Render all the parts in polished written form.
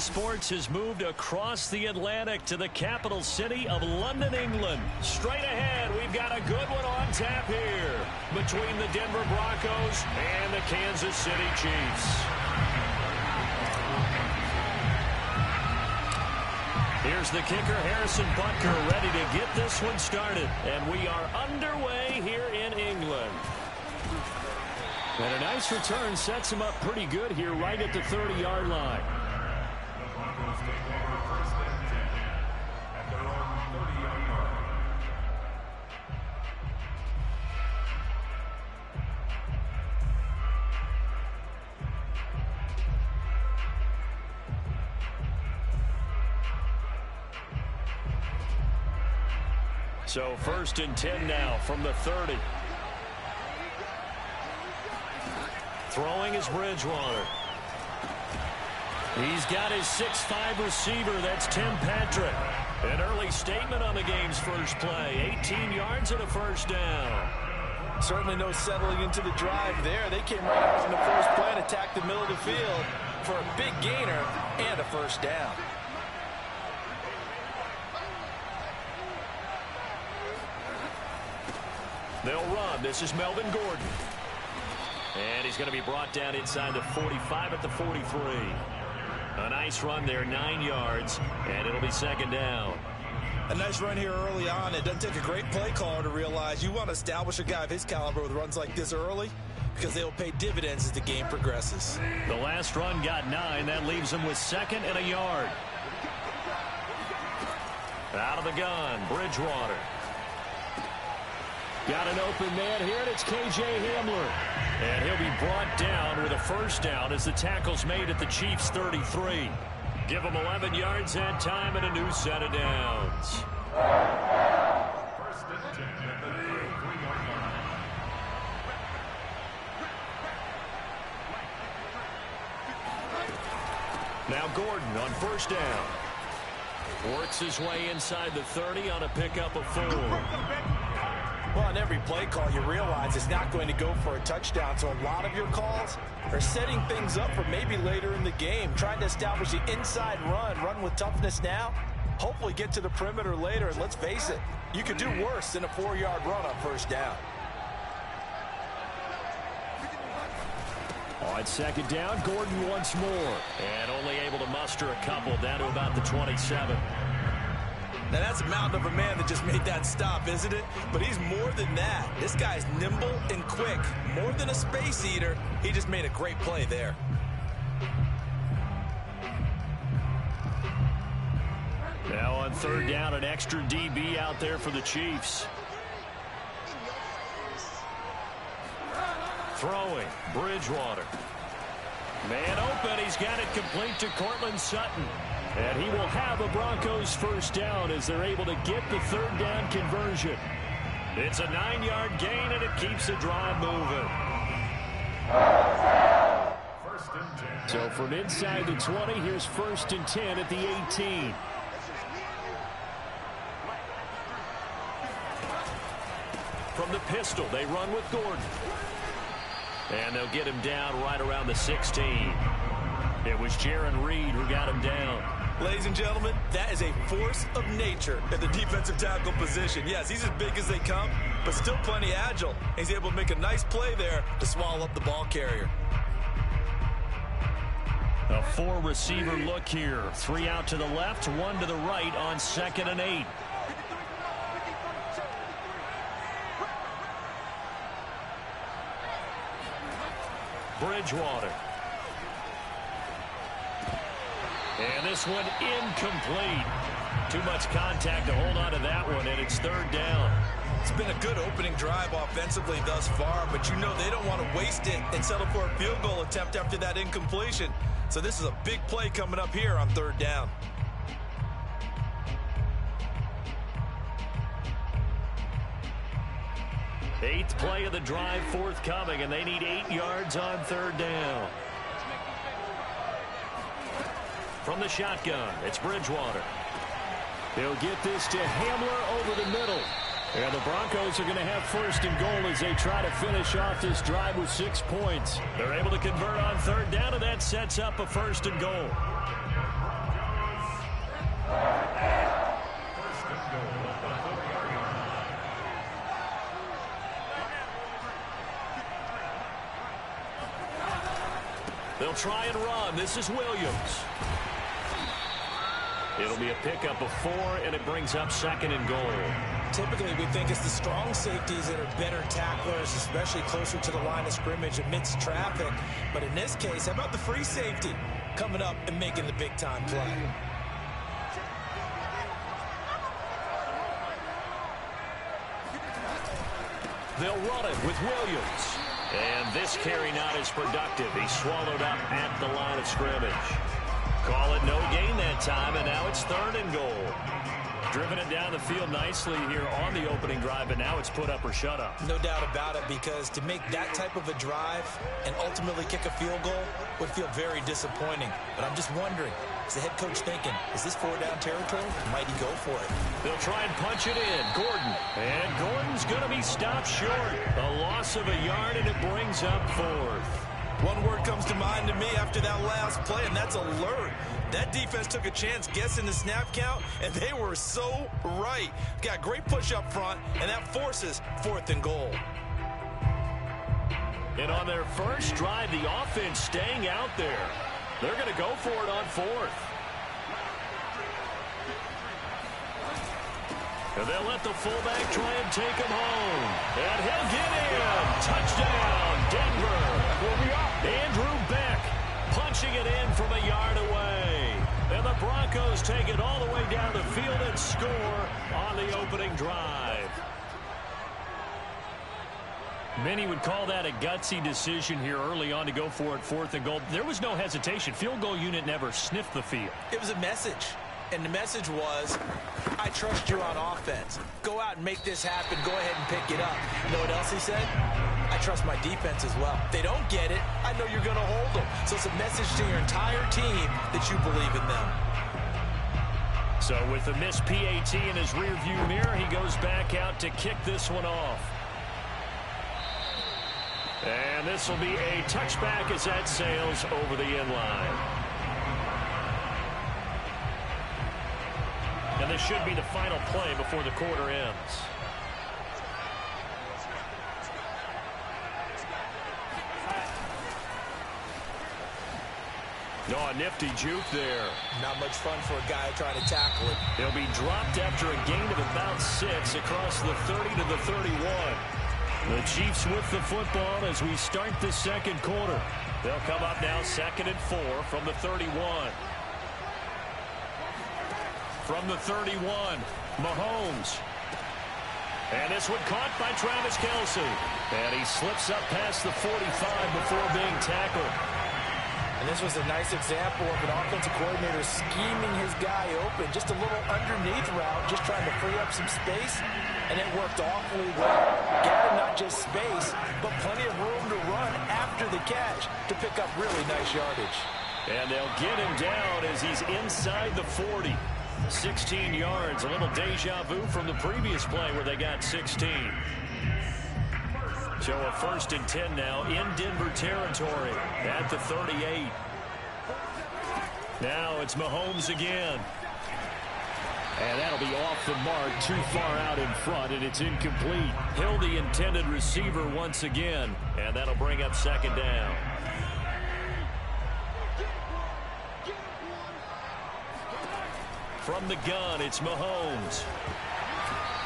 Sports has moved across the Atlantic to the capital city of London, England. Straight ahead, we've got a good one on tap here between the Denver Broncos and the Kansas City Chiefs. Here's the kicker, Harrison Butker, ready to get this one started. And we are underway here in England. And a nice return sets him up pretty good here right at the 30-yard line. So 1st and 10 now from the 30. Throwing is Bridgewater. He's got his 6'5 receiver. That's Tim Patrick. An early statement on the game's first play. 18 yards and a first down. Certainly no settling into the drive there. They came right out from the first play and attacked the middle of the field for a big gainer and a first down. They'll run. This is Melvin Gordon. And he's going to be brought down inside the 45 at the 43. A nice run there, 9 yards, and it'll be second down. A nice run here early on. It doesn't take a great play caller to realize you want to establish a guy of his caliber with runs like this early because they will pay dividends as the game progresses. The last run got 9. That leaves him with 2nd and a yard. Out of the gun, Bridgewater. Got an open man here, and it's K.J. Hamler. And he'll be brought down with a first down as the tackle's made at the Chiefs' 33. Give them 11 yards that time and a new set of downs. 1st and 10 at the 3-yard line. Now Gordon on first down. Works his way inside the 30 on a pickup of 4. Well, on every play call, you realize it's not going to go for a touchdown. So a lot of your calls are setting things up for maybe later in the game, trying to establish the inside run with toughness now, hopefully get to the perimeter later. And let's face it, you could do worse than a 4-yard run on first down. On second down, Gordon once more. And only able to muster a couple down to about the 27. Now, that's a mountain of a man that just made that stop, isn't it? But he's more than that. This guy's nimble and quick. More than a space eater, he just made a great play there. Now on third down, an extra DB out there for the Chiefs. Throwing, Bridgewater. Man open, he's got it complete to Courtland Sutton. And he will have a Broncos first down as they're able to get the third down conversion. It's a 9-yard gain, and it keeps the drive moving. 1st and 10. So from inside the 20, here's 1st and 10 at the 18. From the pistol, they run with Gordon. And they'll get him down right around the 16. It was Jarran Reed who got him down. Ladies and gentlemen, that is a force of nature at the defensive tackle position. Yes, he's as big as they come, but still plenty agile. He's able to make a nice play there to swallow up the ball carrier. A 4-receiver look here. 3 out to the left, 1 to the right on 2nd and 8. Bridgewater. And this one incomplete. Too much contact to hold on to that one, and it's third down. It's been a good opening drive offensively thus far, but you know they don't want to waste it and settle for a field goal attempt after that incompletion. So this is a big play coming up here on third down. Eighth play of the drive forthcoming, and they need 8 yards on third down. From the shotgun, it's Bridgewater. They'll get this to Hamler over the middle. And the Broncos are going to have 1st and goal as they try to finish off this drive with 6 points. They're able to convert on third down, and that sets up a 1st and goal. They'll try and run. This is Williams. It'll be a pickup of 4, and it brings up 2nd and goal. Typically, we think it's the strong safeties that are better tacklers, especially closer to the line of scrimmage amidst traffic. But in this case, how about the free safety coming up and making the big-time play? They'll run it with Williams. And this carry not as productive. He's swallowed up at the line of scrimmage. Call it no gain that time, and now it's 3rd and goal. Driven it down the field nicely here on the opening drive, but now it's put up or shut up. No doubt about it, because to make that type of a drive and ultimately kick a field goal would feel very disappointing. But I'm just wondering, is the head coach thinking, is this 4-down territory? Might he go for it? They'll try and punch it in. Gordon. And Gordon's going to be stopped short. A loss of a yard, and it brings up 4th. One word comes to mind to me after that last play, and that's alert. That defense took a chance guessing the snap count, and they were so right. Got great push up front, and that forces 4th and goal. And on their first drive, the offense staying out there. They're going to go for it on 4th. And they'll let the fullback try and take him home. And he'll get in. Touchdown, Denver. Andrew Beck punching it in from a yard away. And the Broncos take it all the way down the field and score on the opening drive. Many would call that a gutsy decision here early on to go for it, 4th and goal. There was no hesitation. Field goal unit never sniffed the field. It was a message. And the message was, I trust you on offense. Go out and make this happen. Go ahead and pick it up. You know what else he said? I trust my defense as well. If they don't get it, I know you're going to hold them. So it's a message to your entire team that you believe in them. So with the missed PAT in his rearview mirror, he goes back out to kick this one off. And this will be a touchback as that sails over the end line. And this should be the final play before the quarter ends. Oh, a nifty juke there. Not much fun for a guy trying to tackle it. He'll be dropped after a gain of about 6 across the 30 to the 31. The Chiefs with the football as we start the second quarter. They'll come up now 2nd and 4 from the 31. From the 31, Mahomes. And this one caught by Travis Kelce. And he slips up past the 45 before being tackled. And this was a nice example of an offensive coordinator scheming his guy open. Just a little underneath route, just trying to free up some space. And it worked awfully well. Got him not just space, but plenty of room to run after the catch to pick up really nice yardage. And they'll get him down as he's inside the 40. 16 yards, a little deja vu from the previous play where they got 16. So a 1st and 10 now in Denver territory at the 38. Now it's Mahomes again. And that'll be off the mark, too far out in front, and it's incomplete. Hill, the intended receiver once again, and that'll bring up 2nd down. From the gun, it's Mahomes.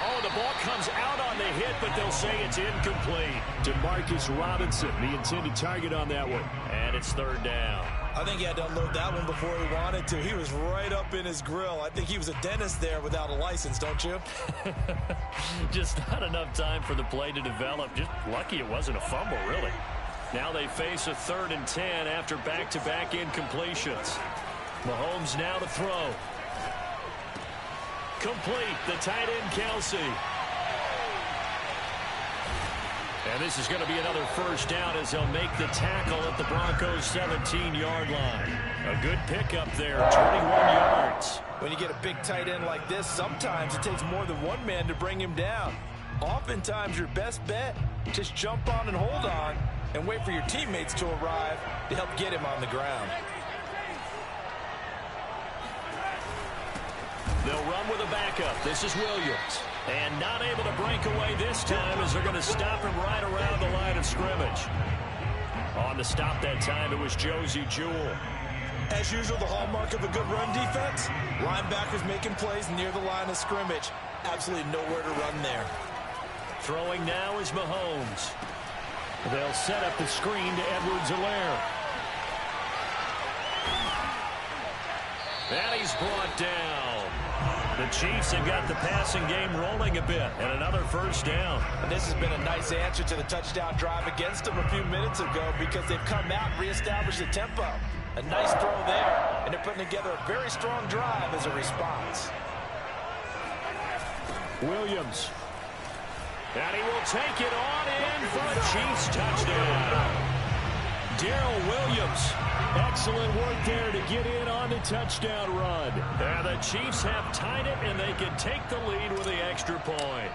Oh, the ball comes out on the hit, but they'll say it's incomplete. Demarcus Robinson, the intended target on that one. And it's 3rd down. I think he had to unload that one before he wanted to. He was right up in his grill. I think he was a dentist there without a license, don't you? Just not enough time for the play to develop. Just lucky it wasn't a fumble, really. Now they face a 3rd and 10 after back-to-back incompletions. Mahomes now to throw. Complete, the tight end Kelce. And this is going to be another 1st down as they'll make the tackle at the Broncos' 17-yard line. A good pickup there, 21 yards. When you get a big tight end like this, sometimes it takes more than one man to bring him down. Oftentimes your best bet, just jump on and hold on and wait for your teammates to arrive to help get him on the ground. They'll run with a backup. This is Williams. And not able to break away this time as they're going to stop him right around the line of scrimmage. On the stop that time, it was Josie Jewell. As usual, the hallmark of a good run defense, linebackers making plays near the line of scrimmage. Absolutely nowhere to run there. Throwing now is Mahomes. They'll set up the screen to Edwards-Helaire. And he's brought down. The Chiefs have got the passing game rolling a bit, and another first down. And this has been a nice answer to the touchdown drive against them a few minutes ago because they've come out and reestablished the tempo. A nice throw there, and they're putting together a very strong drive as a response. Williams. And he will take it on in for a Chiefs touchdown. Darrell Williams. Excellent work there to get in on the touchdown run. And the Chiefs have tied it, and they can take the lead with the extra point.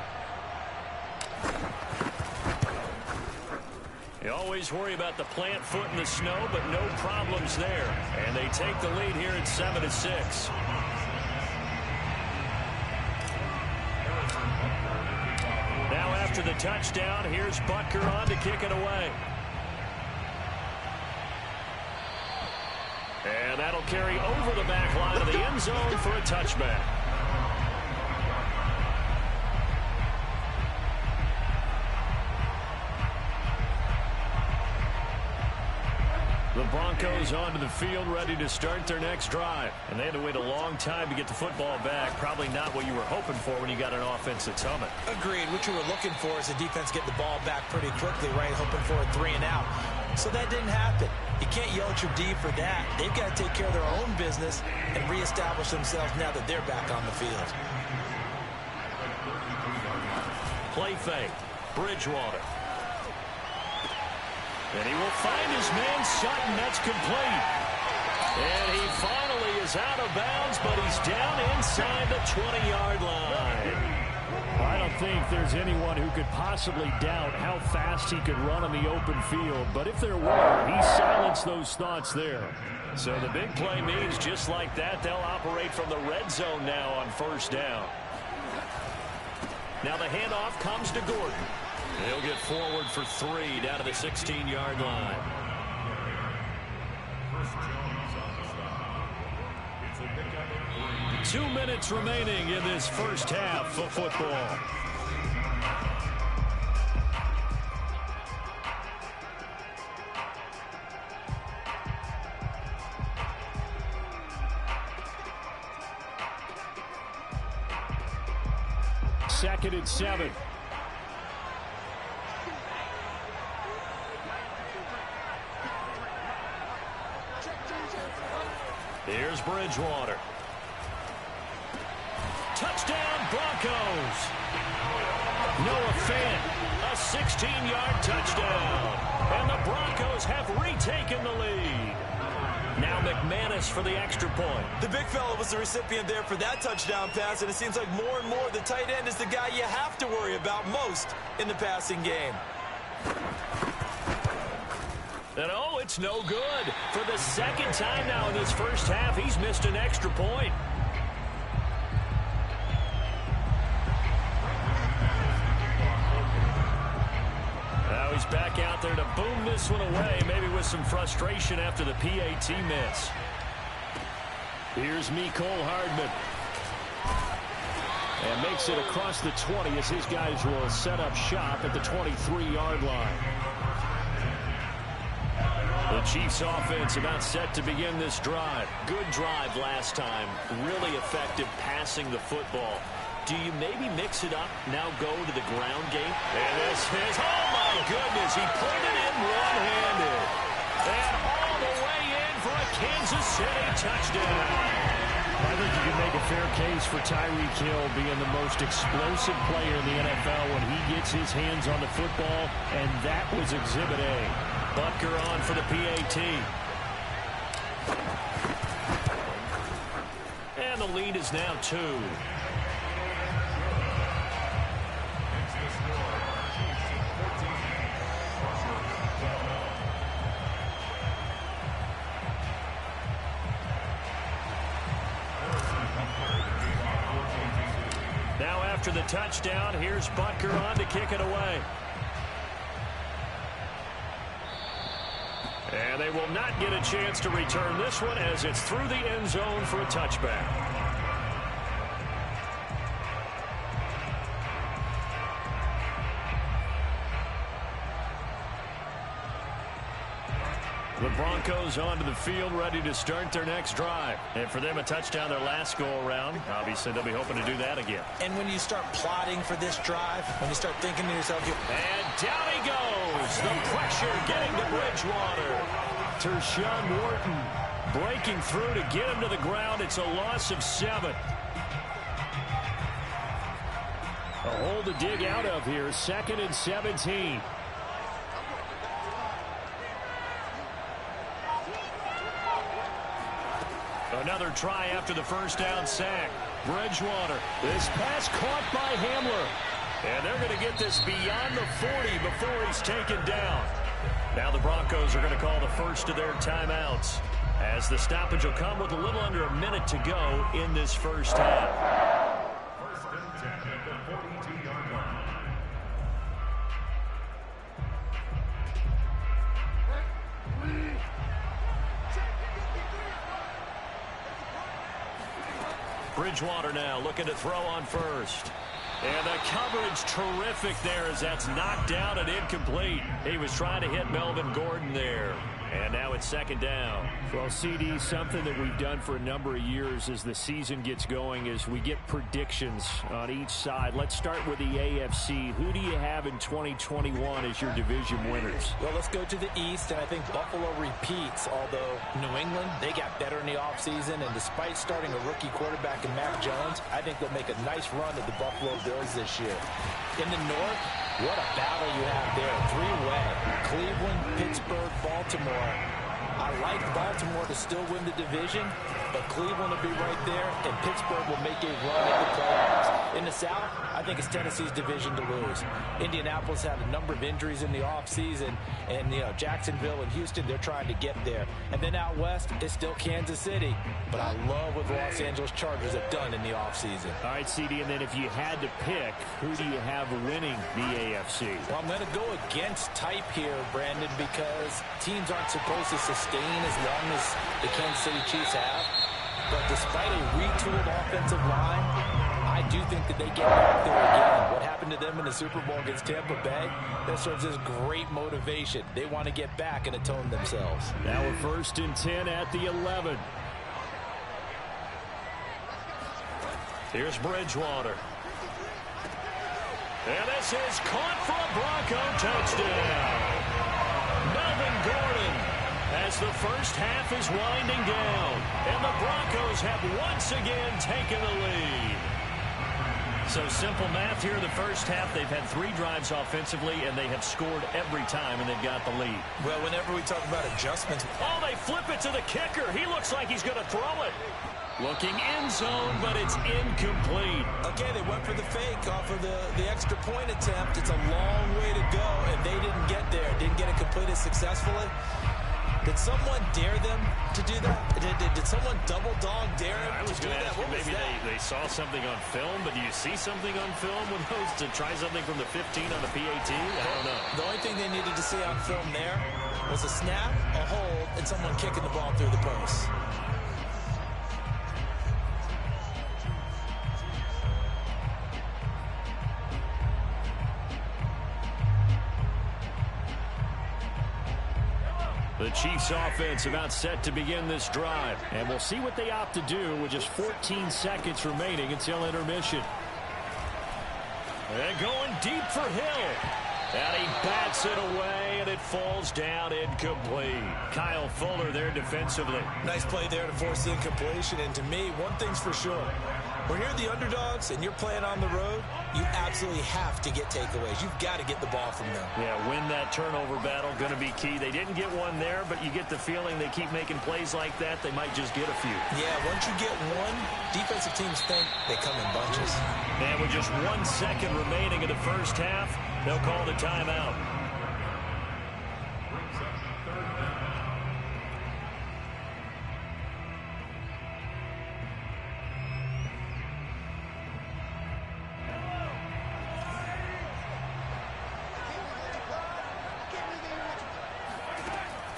You always worry about the plant foot in the snow, but no problems there. And they take the lead here at 7-6. Now after the touchdown, here's Butker on to kick it away. And that'll carry over the back line of the end zone for a touchback. The Broncos onto the field, ready to start their next drive. And they had to wait a long time to get the football back. Probably not what you were hoping for when you got an offense that's humming. Agreed. What you were looking for is the defense get the ball back pretty quickly, right? Hoping for a 3 and out. So that didn't happen. You can't yell at your D for that. They've got to take care of their own business and reestablish themselves now that they're back on the field. Play fake. Bridgewater. And he will find his man Sutton. That's complete. And he finally is out of bounds, but he's down inside the 20-yard line. I don't think there's anyone who could possibly doubt how fast he could run on the open field. But if there were, he silenced those thoughts there. So the big play means just like that, they'll operate from the red zone now on first down. Now the handoff comes to Gordon. He'll get forward for 3 down to the 16-yard line. 2 minutes remaining in this first half of football. Second and 7. Here's Bridgewater. Touchdown, Broncos. Noah Fant, a 16-yard touchdown. And the Broncos have retaken the lead. Now McManus for the extra point. The big fella was the recipient there for that touchdown pass, and it seems like more and more the tight end is the guy you have to worry about most in the passing game. And oh, it's no good. For the second time now in this first half, he's missed an extra point. Now he's back out there to boom this one away, maybe with some frustration after the PAT miss. Here's Mecole Hardman. And makes it across the 20 as his guys will set up shop at the 23-yard line. The Chiefs offense about set to begin this drive. Good drive last time. Really effective passing the football. Do you maybe mix it up, now go to the ground game? And this is, oh my goodness, he put it in one-handed. And all the way in for a Kansas City touchdown. I think you can make a fair case for Tyreek Hill being the most explosive player in the NFL when he gets his hands on the football, and that was Exhibit A. Butker on for the PAT. And the lead is now 2. Now after the touchdown, here's Butker on to kick it away. And they will not get a chance to return this one as it's through the end zone for a touchback. The Broncos onto the field, ready to start their next drive. And for them, a touchdown their last go-around. Obviously, they'll be hoping to do that again. And when you start plotting for this drive, when you start thinking to yourself, and down he goes. The pressure getting to Bridgewater. Tershawn Wharton breaking through to get him to the ground. It's a loss of 7. A hole to dig out of here. 2nd and 17. Another try after the first down sack. Bridgewater. This pass caught by Hamler. And they're going to get this beyond the 40 before he's taken down. Now the Broncos are going to call the first of their timeouts, as the stoppage will come with a little under a minute to go in this first half. First and 10 at the 42-yard line. Bridgewater now looking to throw on first. And the coverage terrific there as that's knocked down and incomplete. He was trying to hit Melvin Gordon there. And now it's 2nd down. Well, CD, something that we've done for a number of years as the season gets going is we get predictions on each side. Let's start with the AFC. Who do you have in 2021 as your division winners? well, let's go to the East, and I think Buffalo repeats, although New England, they got better in the offseason, and despite starting a rookie quarterback in Mac Jones, I think they'll make a nice run at the Buffalo Bills this year. In the North, what a battle you have there. 3-way. Cleveland, Pittsburgh, Baltimore. I like Baltimore to still win the division, but Cleveland will be right there, and Pittsburgh will make a run at the playoffs. In the South, I think it's Tennessee's division to lose. Indianapolis had a number of injuries in the offseason, and Jacksonville and Houston, they're trying to get there. And then out west, it's still Kansas City. But I love what the Los Angeles Chargers have done in the offseason. All right, CD, and then if you had to pick, who do you have winning the AFC? Well, I'm going to go against type here, Brandon, because teams aren't supposed to sustain as long as the Kansas City Chiefs have. But despite a retooled offensive line, I do think that they get back there again. What happened to them in the Super Bowl against Tampa Bay, that serves as great motivation. They want to get back and atone themselves. Now we're 1st and 10 at the 11. Here's Bridgewater. And this is caught for a Bronco touchdown. Melvin Gordon, as the first half is winding down. And the Broncos have once again taken the lead. So simple math here in the first half. They've had 3 drives offensively, and they have scored every time, and they've got the lead. Well, whenever we talk about adjustments. Oh, they flip it to the kicker. He looks like he's going to throw it. Looking end zone, but it's incomplete. Okay, they went for the fake off of the extra point attempt. It's a long way to go, and they didn't get there. Didn't get it completed successfully. Did someone dare them to do that? Did someone double dog dare them to do that? What was maybe that? they saw something on film, but do you see something on film with those to try something from the 15 on the PAT? I don't know. The only thing they needed to see on film there was a snap, a hold, and someone kicking the ball through the post. The Chiefs offense about set to begin this drive. And we'll see what they opt to do with just 14 seconds remaining until intermission. And going deep for Hill. And he bats it away, and it falls down incomplete. Kyle Fuller there defensively. Nice play there to force the incompletion. And to me, one thing's for sure. When you're the underdogs and you're playing on the road, you absolutely have to get takeaways. You've got to get the ball from them. Yeah, win that turnover battle, going to be key. They didn't get one there, but you get the feeling they keep making plays like that, they might just get a few. Yeah, once you get one, defensive teams think they come in bunches. And with just 1 second remaining in the first half, they'll call the timeout.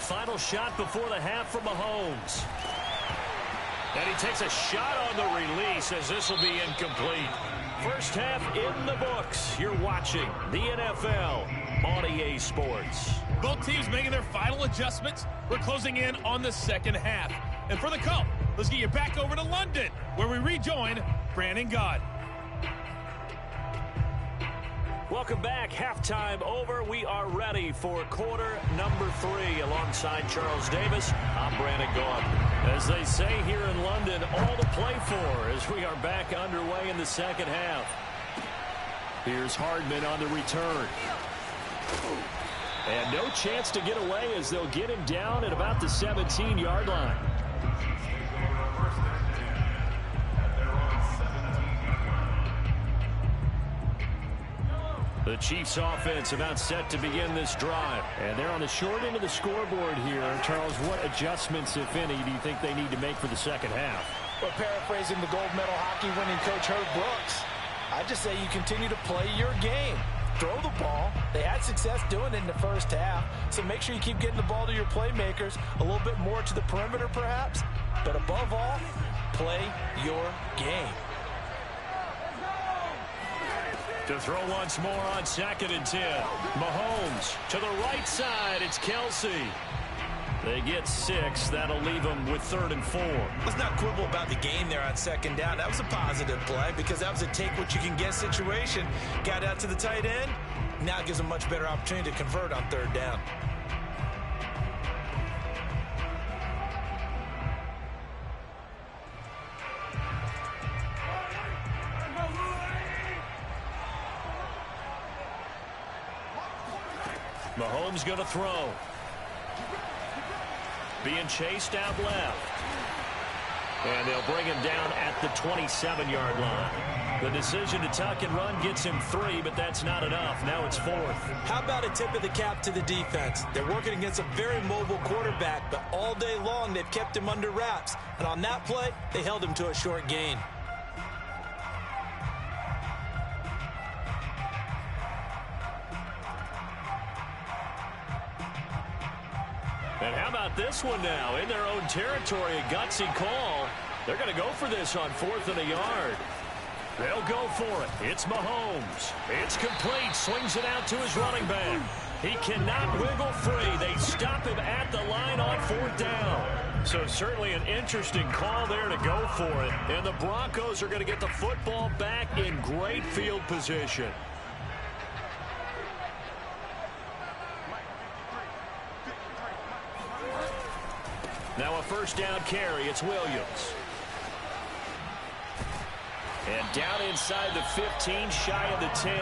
Final shot before the half from Mahomes. And he takes a shot on the release as this will be incomplete. First half in the books. You're watching the NFL on EA Sports. Both teams making their final adjustments. We're closing in on the second half. And for the call, let's get you back over to London, where we rejoin Brandon Gaudin. Welcome back. Halftime over. We are ready for quarter number 3. Alongside Charles Davis, I'm Brandon Gaudin. As they say here in London, all to play for as we are back underway in the second half. Here's Hardman on the return. And no chance to get away as they'll get him down at about the 17-yard line. The Chiefs offense about set to begin this drive. And they're on the short end of the scoreboard here. Charles, what adjustments, if any, do you think they need to make for the second half? Well, paraphrasing the gold medal hockey winning coach Herb Brooks, I just say you continue to play your game. Throw the ball. They had success doing it in the first half. So make sure you keep getting the ball to your playmakers, a little bit more to the perimeter perhaps. But above all, play your game. To throw once more on 2nd and 10. Mahomes to the right side. It's Kelsey. They get 6. That'll leave them with 3rd and 4. Let's not quibble about the game there on 2nd down. That was a positive play because that was a take-what-you-can-get situation. Got out to the tight end. Now it gives them a much better opportunity to convert on 3rd down. Mahomes going to throw. Being chased out left. And they'll bring him down at the 27-yard line. The decision to tuck and run gets him 3, but that's not enough. Now it's 4th. How about a tip of the cap to the defense? They're working against a very mobile quarterback, but all day long they've kept him under wraps. And on that play, they held him to a short gain. And how about this one now? In their own territory, a gutsy call. They're going to go for this on 4th and a yard. They'll go for it. It's Mahomes. It's complete. Swings it out to his running back. He cannot wiggle free. They stop him at the line on 4th down. So certainly an interesting call there to go for it. And the Broncos are going to get the football back in great field position. Now a 1st down carry. It's Williams. And down inside the 15, shy of the 10.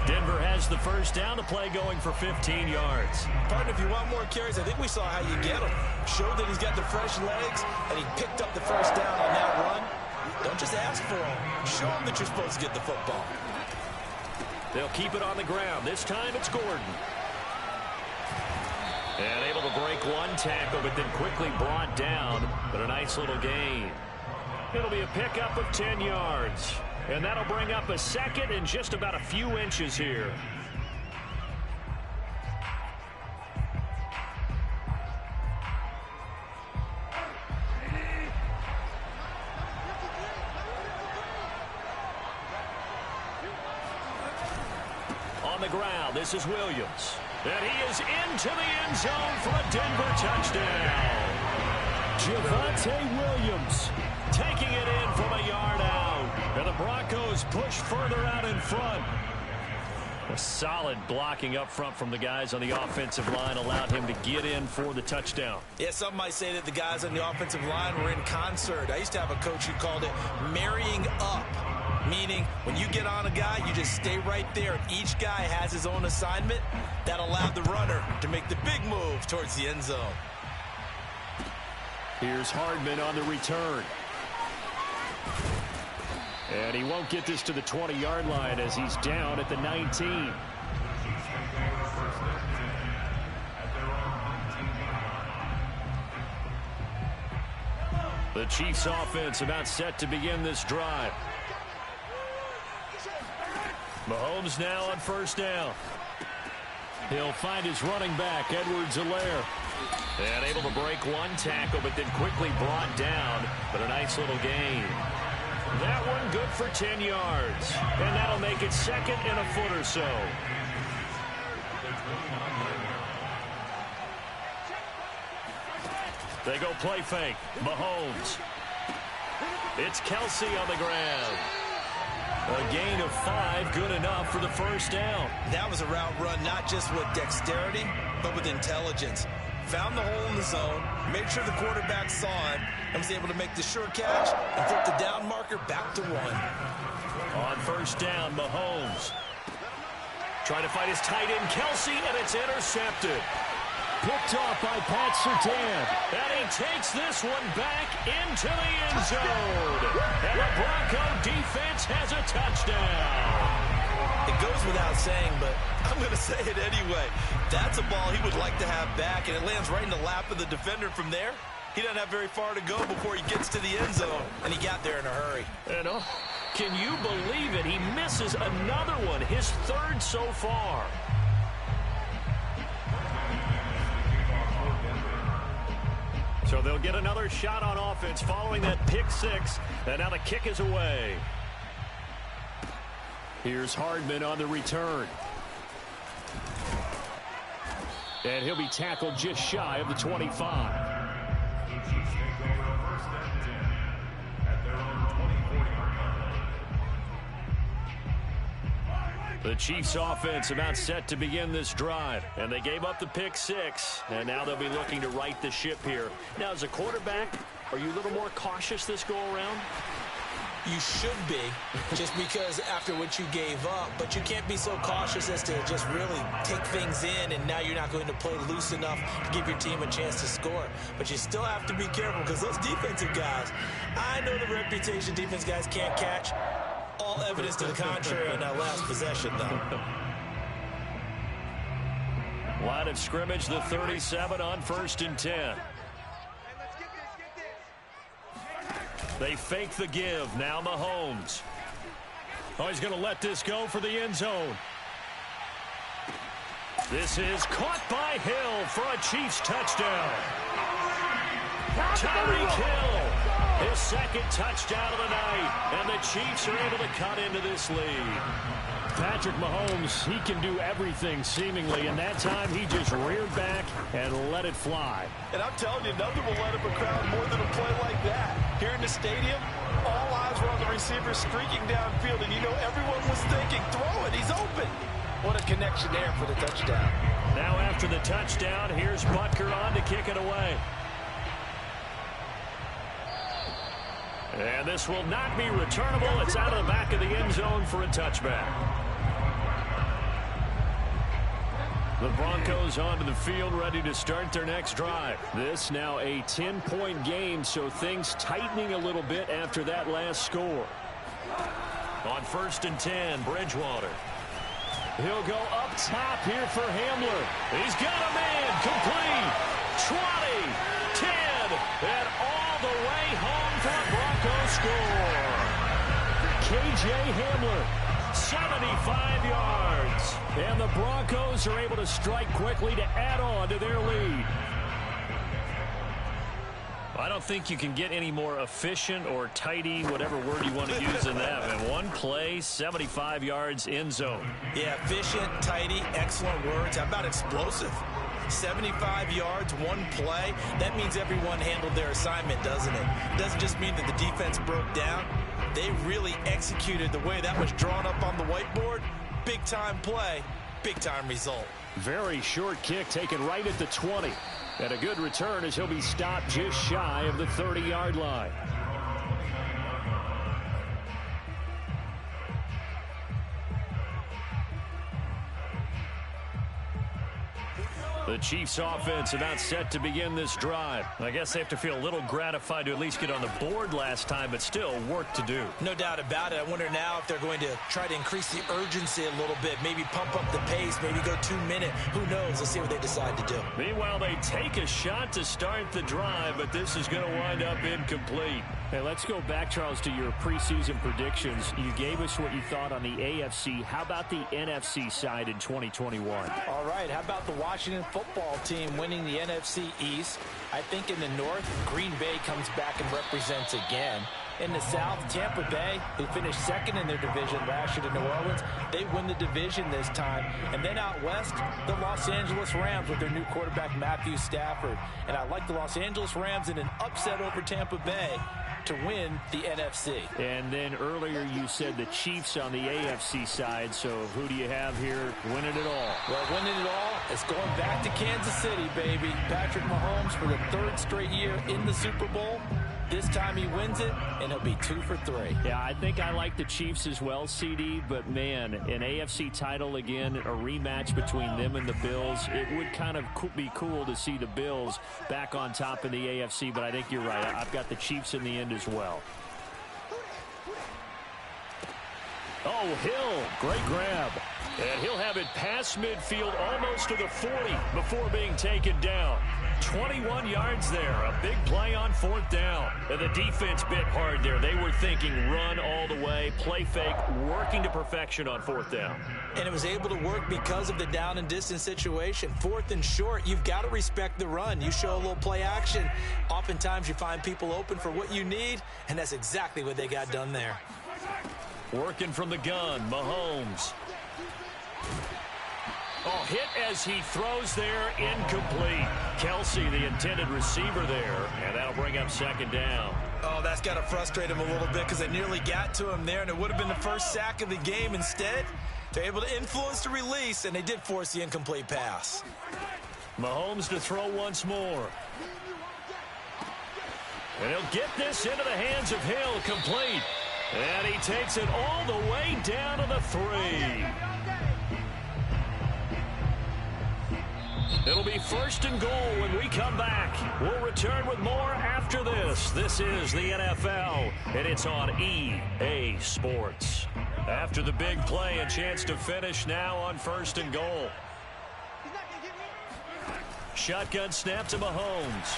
Denver has the 1st down. The play going for 15 yards. Partner, if you want more carries, I think we saw how you get them. Showed that he's got the fresh legs, and he picked up the 1st down on that run. Don't just ask for them. Show them that you're supposed to get the football. They'll keep it on the ground. This time it's Gordon. And able to break one tackle, but then quickly brought down. But a nice little gain. It'll be a pickup of 10 yards. And that'll bring up a 2nd and just about a few inches here. On the ground, this is Williams. And he is into the end zone for a Denver touchdown. Javonte Williams taking it in from a yard out. And the Broncos push further out in front. A solid blocking up front from the guys on the offensive line allowed him to get in for the touchdown. Yeah, some might say that the guys on the offensive line were in concert. I used to have a coach who called it marrying up. Meaning, when you get on a guy, you just stay right there. And each guy has his own assignment. That allowed the runner to make the big move towards the end zone. Here's Hardman on the return. And he won't get this to the 20-yard line as he's down at the 19. The Chiefs offense about set to begin this drive. Mahomes now on 1st down. He'll find his running back, Edwards-Helaire. And able to break one tackle, but then quickly brought down. But a nice little gain. That one good for 10 yards. And that'll make it second and a foot or so. They go play fake. Mahomes. It's Kelsey on the ground. A gain of 5, good enough for the first down. That was a route run, not just with dexterity, but with intelligence. Found the hole in the zone, made sure the quarterback saw it, and was able to make the sure catch and flip the down marker back to 1. On first down, Mahomes. Trying to fight his tight end, Kelsey, and it's intercepted. Picked off by Pat Surtain. And he takes this one back into the end zone. And the Bronco defense has a touchdown. It goes without saying, but I'm going to say it anyway. That's a ball he would like to have back, and it lands right in the lap of the defender from there. He doesn't have very far to go before he gets to the end zone, and he got there in a hurry. And can you believe it? He misses another one, his third so far. So they'll get another shot on offense following that pick 6, and now the kick is away. Here's Hardman on the return. And he'll be tackled just shy of the 25. The Chiefs offense about set to begin this drive, and they gave up the pick 6, and now they'll be looking to right the ship here. Now, as a quarterback, are you a little more cautious this go-around? You should be, just because after what you gave up, but you can't be so cautious as to just really take things in, and now you're not going to play loose enough to give your team a chance to score. But you still have to be careful, because those defensive guys, I know the reputation defense guys can't catch. All evidence to the contrary on that last possession, though. Line of scrimmage, the 37 on 1st and 10. They fake the give. Now Mahomes. Oh, he's going to let this go for the end zone. This is caught by Hill for a Chiefs touchdown. Tyreek Hill, his second touchdown of the night, and the Chiefs are able to cut into this lead. Patrick Mahomes, he can do everything seemingly, and that time he just reared back and let it fly. And I'm telling you, nothing will let up a crowd more than a play like that. Here in the stadium, all eyes were on the receiver streaking downfield, and you know everyone was thinking, throw it, he's open. What a connection there for the touchdown. Now after the touchdown, here's Butker on to kick it away. And this will not be returnable. It's out of the back of the end zone for a touchback. The Broncos onto the field, ready to start their next drive. This now a 10-point game, so things tightening a little bit after that last score. On 1st and 10, Bridgewater. He'll go up top here for Hamler. He's got a man, complete. 20, 10, and all the way home for a Broncos score. K.J. Hamler, 75 yards. And the Broncos are able to strike quickly to add on to their lead. I don't think you can get any more efficient or tidy, whatever word you want to use in that. And one play, 75 yards in zone. Yeah, efficient, tidy, excellent words. How about explosive? 75 yards, one play. That means everyone handled their assignment, doesn't it? It doesn't just mean that the defense broke down. They really executed the way that was drawn up on the whiteboard. Big-time play, big-time result. Very short kick taken right at the 20. And a good return as he'll be stopped just shy of the 30-yard line. The Chiefs offense about set to begin this drive. I guess they have to feel a little gratified to at least get on the board last time, but still work to do. No doubt about it. I wonder now if they're going to try to increase the urgency a little bit, maybe pump up the pace, maybe go 2-minute. Who knows? Let's see what they decide to do. Meanwhile, they take a shot to start the drive, but this is going to wind up incomplete. Hey, let's go back, Charles, to your preseason predictions. You gave us what you thought on the AFC. How about the NFC side in 2021? All right, how about the Washington football team winning the NFC East? I think in the North, Green Bay comes back and represents again. In the South, Tampa Bay, who finished second in their division last year to New Orleans, they win the division this time. And then out West, the Los Angeles Rams with their new quarterback, Matthew Stafford. And I like the Los Angeles Rams in an upset over Tampa Bay to win the NFC. And then earlier you said the Chiefs on the AFC side, so who do you have here winning it all? Well, winning it all is going back to Kansas City, baby. Patrick Mahomes for the third straight year in the Super Bowl. This time he wins it, and he'll be 2 for 3. Yeah, I think I like the Chiefs as well, CD, but man, an AFC title again, a rematch between them and the Bills. It would kind of be cool to see the Bills back on top in the AFC, but I think you're right. I've got the Chiefs in the end as well. Oh, Hill, great grab. And he'll have it past midfield almost to the 40 before being taken down. 21 yards there, a big play on 4th down. And the defense bit hard there. They were thinking run all the way, play fake, working to perfection on 4th down. And it was able to work because of the down and distance situation. 4th and short, you've got to respect the run. You show a little play action. Oftentimes you find people open for what you need, and that's exactly what they got done there. Working from the gun, Mahomes. Oh, hit as he throws there, incomplete. Kelsey, the intended receiver there, and that'll bring up 2nd down. Oh, that's got to frustrate him a little bit because they nearly got to him there, and it would have been the first sack of the game. Instead, they're able to influence the release, and they did force the incomplete pass. Mahomes to throw once more. And he'll get this into the hands of Hill, complete. And he takes it all the way down to the 3. It'll be 1st and goal when we come back. We'll return with more after this. This is the NFL, and it's on EA Sports. After the big play, a chance to finish now on 1st and goal. Shotgun snap to Mahomes.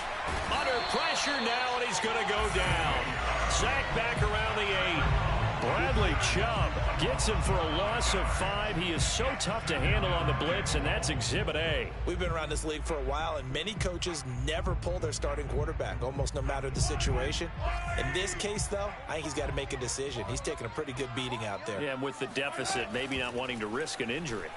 Under pressure now, and he's going to go down. Sacked back around the 8. Bradley Chubb gets him for a loss of 5. He is so tough to handle on the blitz, and that's Exhibit A. We've been around this league for a while, and many coaches never pull their starting quarterback, almost no matter the situation. In this case, though, I think he's got to make a decision. He's taking a pretty good beating out there. Yeah, and with the deficit, maybe not wanting to risk an injury.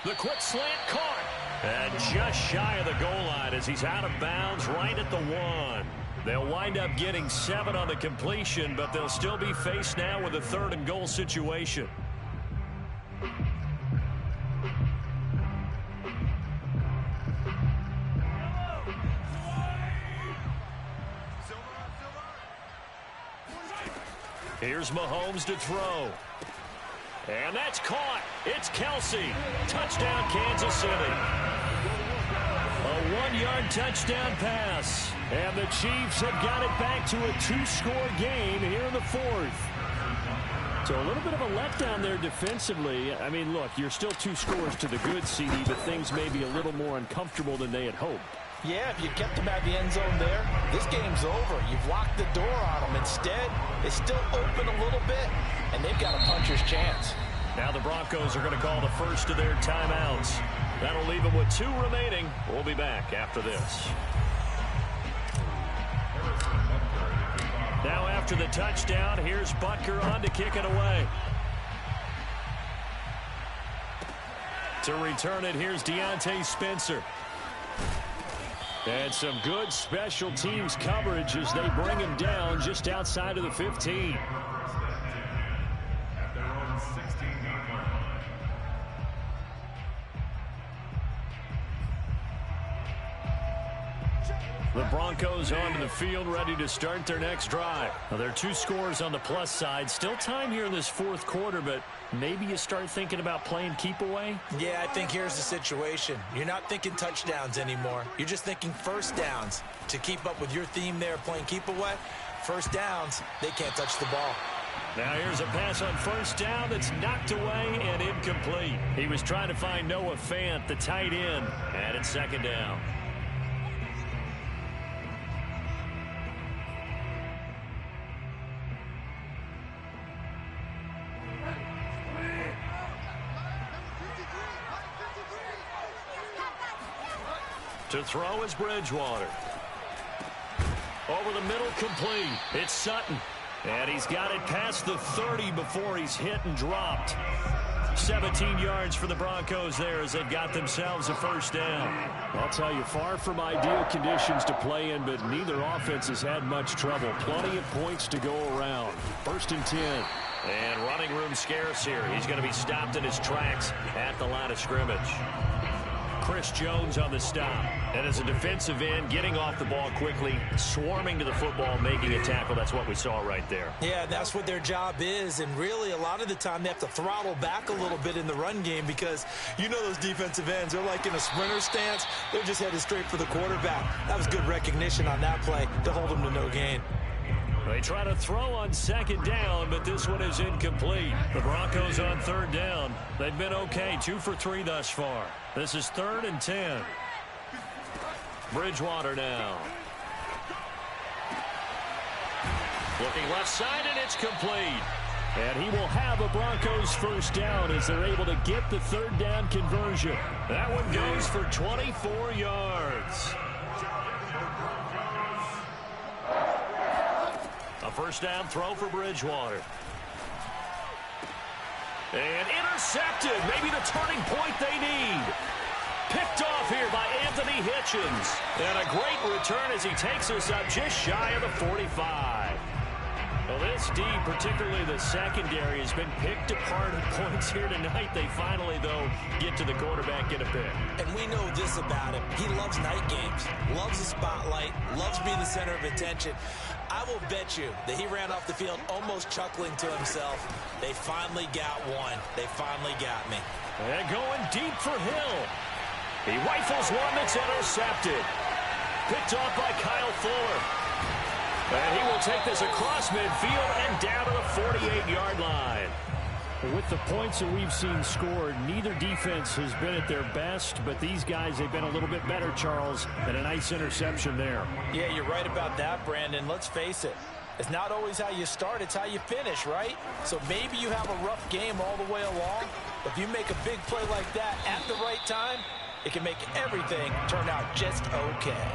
The quick slant caught. And just shy of the goal line as he's out of bounds right at the 1. They'll wind up getting 7 on the completion, but they'll still be faced now with a 3rd and goal situation. Here's Mahomes to throw. And that's caught. It's Kelsey. Touchdown, Kansas City. A 1-yard touchdown pass. And the Chiefs have got it back to a 2-score game here in the 4th. So a little bit of a letdown there defensively. I mean, look, you're still 2 scores to the good, CD, but things may be a little more uncomfortable than they had hoped. Yeah, if you kept them at the end zone there, this game's over. You've locked the door on them. Instead, it's still open a little bit, and they've got a puncher's chance. Now the Broncos are going to call the first of their timeouts. That'll leave them with 2 remaining. We'll be back after this. Now after the touchdown, here's Butker on to kick it away. To return it, here's Deontay Spencer. And some good special teams coverage as they bring him down just outside of the 15. The Broncos onto the field, ready to start their next drive. Now, there are 2 scores on the plus side. Still time here in this 4th quarter, but maybe you start thinking about playing keep away? Yeah, I think here's the situation. You're not thinking touchdowns anymore. You're just thinking 1st downs. To keep up with your theme there, playing keep away, 1st downs, they can't touch the ball. Now here's a pass on 1st down that's knocked away and incomplete. He was trying to find Noah Fant, the tight end, and it's 2nd down. To throw is Bridgewater. Over the middle, complete. It's Sutton. And he's got it past the 30 before he's hit and dropped. 17 yards for the Broncos there as they've got themselves a first down. I'll tell you, far from ideal conditions to play in, but neither offense has had much trouble. Plenty of points to go around. 1st and 10. And running room scarce here. He's going to be stopped in his tracks at the line of scrimmage. Chris Jones on the stop. And as a defensive end, getting off the ball quickly, swarming to the football, making a tackle. That's what we saw right there. Yeah, that's what their job is. And really, a lot of the time, they have to throttle back a little bit in the run game because you know those defensive ends, they're like in a sprinter stance. They're just headed straight for the quarterback. That was good recognition on that play to hold them to no gain. They try to throw on 2nd down, but this one is incomplete. The Broncos on 3rd down. They've been okay, 2 for 3 thus far. This is 3rd and 10. Bridgewater now. Looking left side, and it's complete. And he will have a Broncos first down as they're able to get the 3rd down conversion. That one goes for 24 yards. A first down throw for Bridgewater. And intercepted. Maybe the turning point they need. Picked off here by Anthony Hitchens. And a great return as he takes us up just shy of the 45. Well, this D, particularly the secondary, has been picked apart at points here tonight. They finally, though, get to the quarterback, get a pick. And we know this about him. He loves night games, loves the spotlight, loves being the center of attention. I will bet you that he ran off the field almost chuckling to himself. They finally got one. They finally got me. And going deep for Hill. He rifles one that's intercepted. Picked off by Kyle Fuller. And he will take this across midfield and down to the 48-yard line. With the points that we've seen scored, neither defense has been at their best, but these guys, they've been a little bit better, Charles, and a nice interception there. Yeah, you're right about that, Brandon. Let's face it. It's not always how you start, it's how you finish, right? So maybe you have a rough game all the way along, but if you make a big play like that at the right time, it can make everything turn out just okay.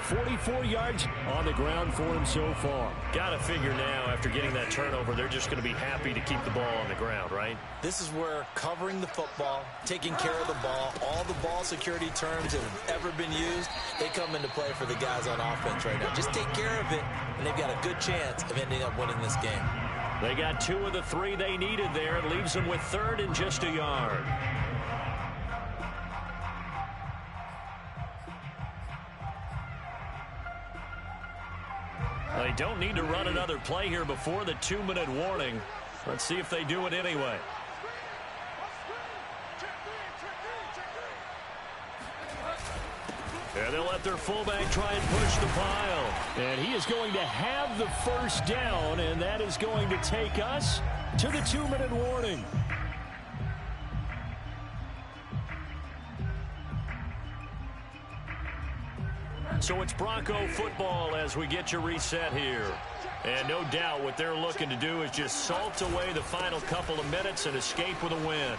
44 yards on the ground for him so far. Got to figure now, after getting that turnover, they're just going to be happy to keep the ball on the ground, right? This is where covering the football, taking care of the ball, all the ball security terms that have ever been used, they come into play for the guys on offense right now. Just take care of it, and they've got a good chance of ending up winning this game. They got 2 of the 3 they needed there. It leaves them with 3rd and just a yard. They don't need to run another play here before the 2-minute warning. Let's see if they do it anyway. And they'll let their fullback try and push the pile. And he is going to have the first down, and that is going to take us to the 2-minute warning. So it's Bronco football as we get you reset here. And no doubt what they're looking to do is just salt away the final couple of minutes and escape with a win.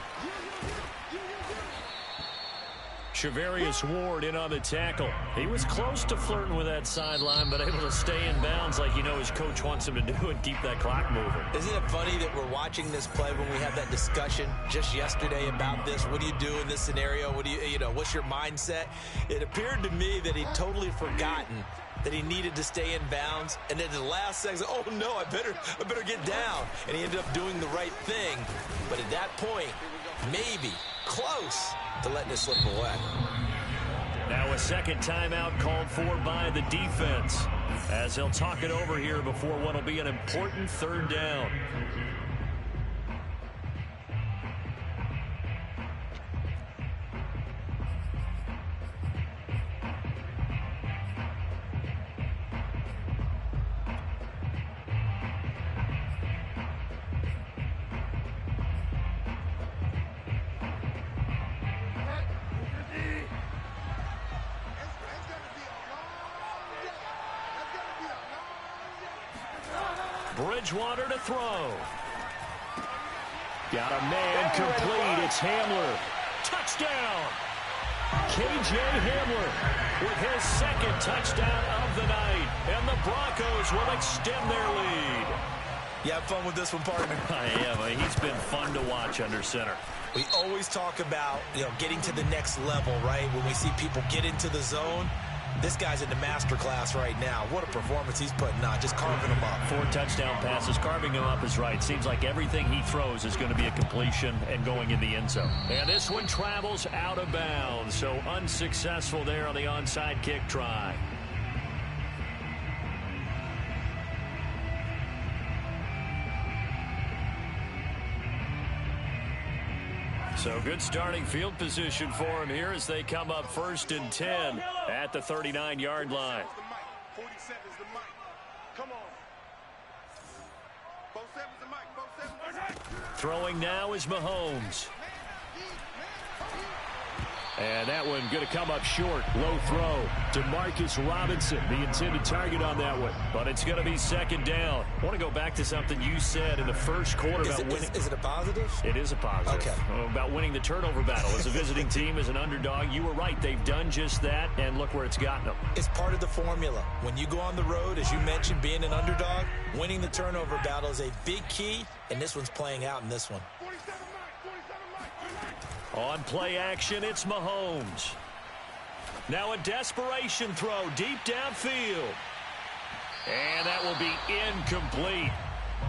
Shavarius Ward in on the tackle. He was close to flirting with that sideline, but able to stay in bounds like you know his coach wants him to do and keep that clock moving. Isn't it funny that we're watching this play when we had that discussion just yesterday about this? What do you do in this scenario? What do you know, what's your mindset? It appeared to me that he'd totally forgotten that he needed to stay in bounds, and then the last second, oh no, I better get down. And he ended up doing the right thing. But at that point, maybe close to letting it slip away. Now a second timeout called for by the defense as they'll talk it over here before what will be an important 3rd down. Bridgewater to throw. Got a man complete. It's Hamler. Touchdown. K.J. Hamler with his second touchdown of the night. And the Broncos will extend their lead. You have fun with this one, partner? I am. He's been fun to watch under center. We always talk about, getting to the next level, right? When we see people get into the zone, this guy's in the master class right now. What a performance he's putting on, just carving them up. 4 touchdown passes. Carving him up is right. Seems like everything he throws is going to be a completion and going in the end zone. And this one travels out of bounds, so unsuccessful there on the onside kick try. So good starting field position for him here as they come up 1st and 10 at the 39-yard line. 47's the mic. Come on. 47's the mic. 47's. Throwing now is Mahomes. And that one going to come up short. Low throw to Marcus Robinson, the intended target on that one. But it's going to be 2nd down. I want to go back to something you said in the first quarter about winning. Is it a positive? It is a positive. Okay. About winning the turnover battle. As a visiting team, as an underdog, you were right. They've done just that, and look where it's gotten them. It's part of the formula. When you go on the road, as you mentioned, being an underdog, winning the turnover battle is a big key, and this one's playing out in this one. On play action, it's Mahomes. Now a desperation throw deep downfield. And that will be incomplete.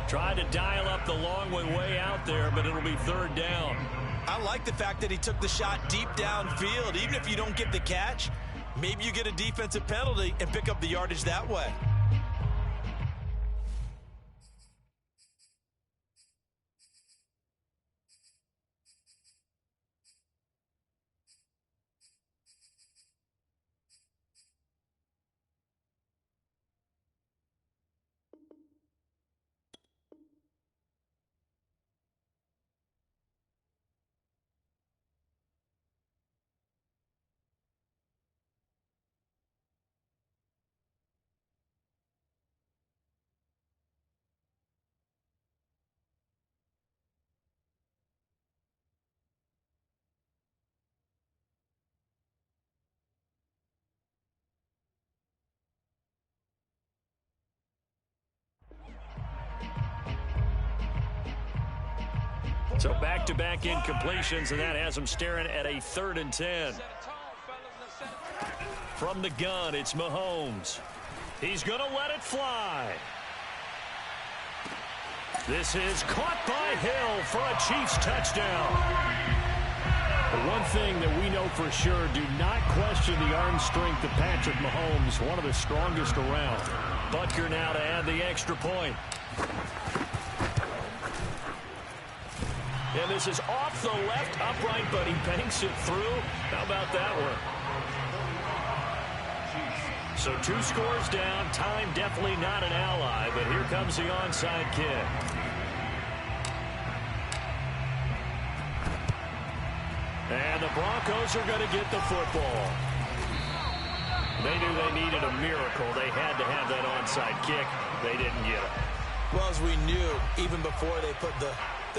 Tried to dial up the long way out there, but it'll be 3rd down. I like the fact that he took the shot deep downfield. Even if you don't get the catch, maybe you get a defensive penalty and pick up the yardage that way. So back-to-back incompletions, and that has them staring at a 3rd and 10. From the gun, it's Mahomes. He's going to let it fly. This is caught by Hill for a Chiefs touchdown. The one thing that we know for sure, do not question the arm strength of Patrick Mahomes, one of the strongest around. Butker now to add the extra point. And this is off the left upright, but he banks it through. How about that one? So 2 scores down. Time definitely not an ally, but here comes the onside kick. And the Broncos are going to get the football. They knew they needed a miracle. They had to have that onside kick. They didn't get it. Well, as we knew, even before they put the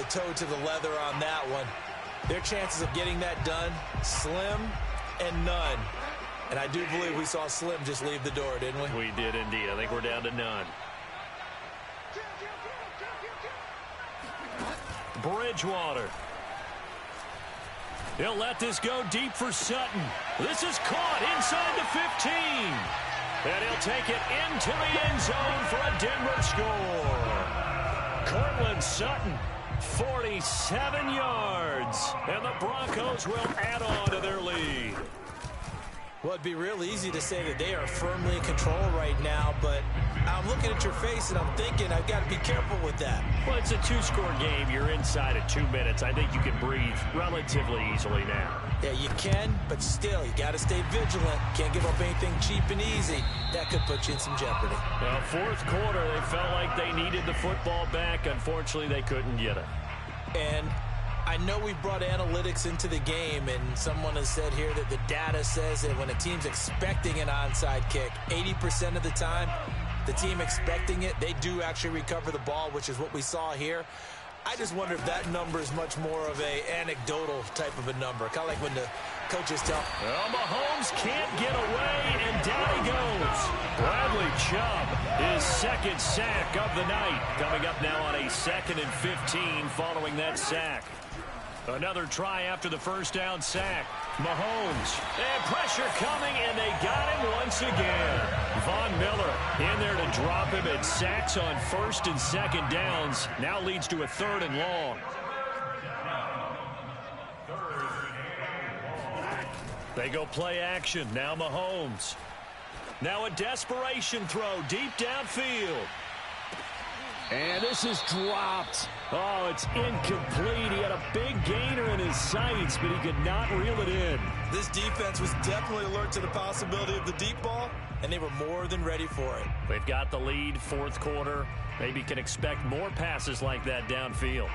toe to the leather on that one, their chances of getting that done, slim and none. And I do believe we saw Slim just leave the door, didn't we? We did indeed. I think we're down to none. Bridgewater. He'll let this go deep for Sutton. This is caught inside the 15. And he'll take it into the end zone for a Denver score. Courtland Sutton, 47 yards. And the Broncos will add on to their lead. Well, it'd be real easy to say that they are firmly in control right now, but I'm looking at your face and I'm thinking I've got to be careful with that. Well, it's a 2-score game. You're inside at 2 minutes. I think you can breathe relatively easily now. Yeah, you can, but still, you got to stay vigilant. Can't give up anything cheap and easy. That could put you in some jeopardy. Well, 4th quarter, they felt like they needed the football back. Unfortunately, they couldn't get it. And I know we brought analytics into the game, and someone has said here that the data says that when a team's expecting an onside kick, 80% of the time, the team expecting it, they do actually recover the ball, which is what we saw here. I just wonder if that number is much more of a anecdotal type of a number, kind of like when the coaches tell. Well, Mahomes can't get away, and down he goes. Bradley Chubb, his second sack of the night. Coming up now on a 2nd and 15 following that sack. Another try after the first down sack. Mahomes, and pressure coming, and they got him once again. Von Miller in there to drop him, and sacks on 1st and 2nd downs. Now leads to a 3rd and long. They go play action. Now Mahomes. Now a desperation throw deep downfield. And this is dropped. Oh, it's incomplete. He had a big gainer in his sights, but he could not reel it in. This defense was definitely alert to the possibility of the deep ball, and they were more than ready for it. They've got the lead, 4th quarter. Maybe can expect more passes like that downfield.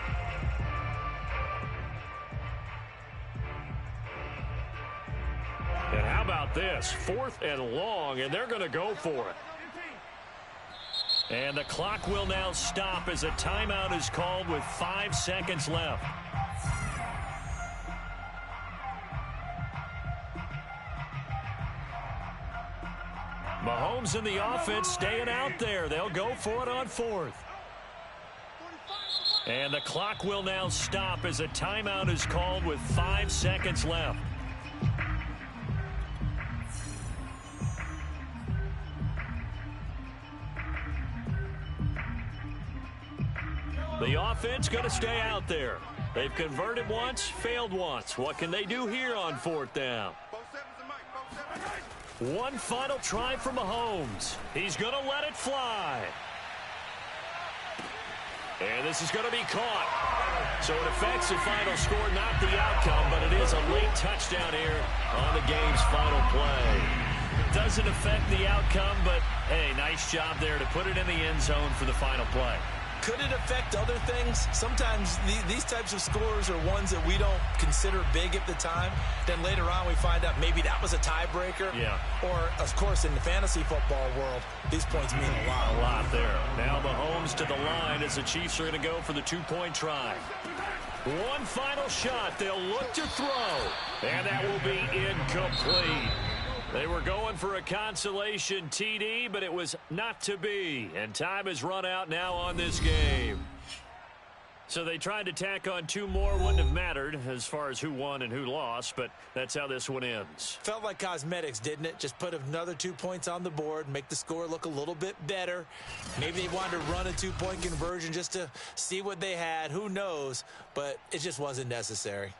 And how about this? 4th and long, and they're going to go for it. And the clock will now stop as a timeout is called with 5 seconds left. Mahomes and the offense staying out there. They'll go for it on 4th. And the clock will now stop as a timeout is called with 5 seconds left. The offense going to stay out there. They've converted once, failed once. What can they do here on 4th down? One final try for Mahomes. He's going to let it fly. And this is going to be caught. So it affects the final score, not the outcome, but it is a late touchdown here on the game's final play. Doesn't affect the outcome, but, hey, nice job there to put it in the end zone for the final play. Could it affect other things? Sometimes these types of scores are ones that we don't consider big at the time. Then later on we find out maybe that was a tiebreaker. Yeah. Or, of course, in the fantasy football world, these points mean a lot. A lot there. Now Mahomes to the line as the Chiefs are going to go for the 2-point try. One final shot. They'll look to throw. And that will be incomplete. They were going for a consolation TD, but it was not to be. And time has run out now on this game. So they tried to tack on 2 more. Wouldn't have mattered as far as who won and who lost, but that's how this one ends. Felt like cosmetics, didn't it? Just put another 2 points on the board, make the score look a little bit better. Maybe they wanted to run a 2-point conversion just to see what they had. Who knows? But it just wasn't necessary.